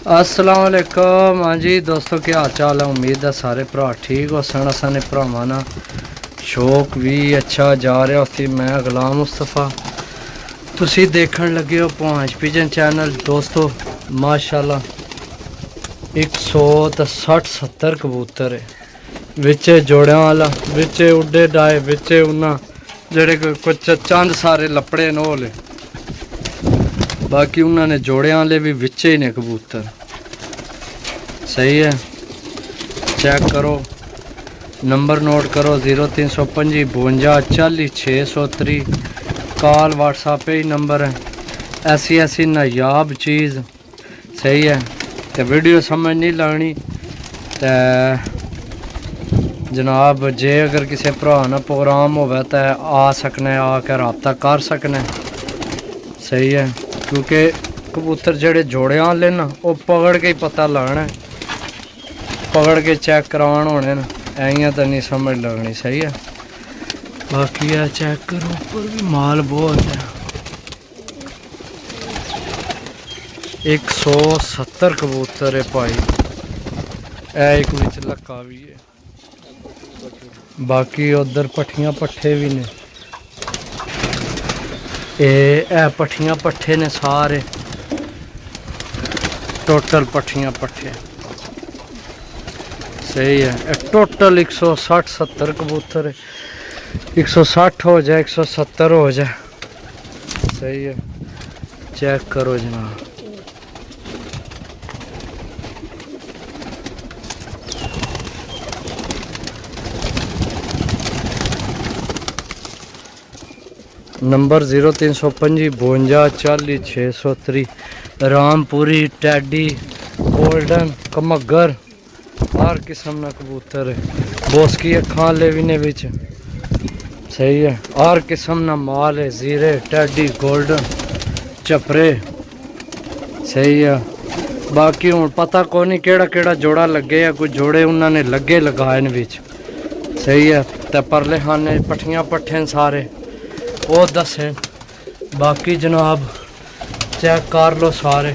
अस्सलाम वालेकुम। हाँ जी दोस्तों, क्या हाल चाल है। उम्मीद है सारे भरा ठीक हो सन। असाने भरावां ना शौक भी अच्छा जा रहा उसी। मैं गुलाम मुस्तफ़ा, तुसी देखन लगे हो पांच पिजन चैनल। दोस्तों माशाल्लाह 160-70 कबूतर है विच जोड़ियां वाला, विच उड्डे डाए, विच उन्ना जेड़े कुछ चंद सारे लपड़े न होले, बाकी उन्होंने जोड़ियां वाले भी विच ही ने कबूतर। सही है, चेक करो, नंबर नोट करो 0325 52 40 630। कॉल व्हाट्सएप ही नंबर है। ऐसी नायाब चीज़ सही है तो वीडियो समझ नहीं लगनी तो जनाब जे अगर किसी भरा ना प्रोग्राम होवे तो आ सकने, आकर रबता कर सकने। सही है, क्योंकि कबूतर जेड़े जोड़े वाले ना वो पकड़ के ही पता लगना है, पकड़ के चेक करवान होने ना, ऐं तो नहीं समझ लगनी। सही है, बाकी है चेक करो, ऊपर भी माल बहुत है। 170 कबूतर है भाई, एक विच लक्का भी है, बाकी उधर पट्ठियां पट्ठे भी ने। ए पट्ठियां पट्ठे ने सारे, टोटल पट्ठियां पट्ठे। सही है, टोटल 160-70 कबूतर है। 160 हो जाए 170 हो जाए। सही है, चेक करो जनाब। नंबर 0325 52 40 630। रामपुरी, टैडी, गोल्डन, कमगर, हर किस्म का कबूतर है। बोसकी अखां ले भी ने विच। सही है, हर किस्म का माल है। जीरे, टैडी, गोल्डन, चपरे। सही है, बाकी हूँ पता को नहीं केड़ा केड़ा जोड़ा लगे या कोई जोड़े उन्होंने लगे लगाए न विच। सही है, तो परले खाने पट्ठियां पट्ठे सारे वो दसे। बाकी जनाब चेक कर लो सारे।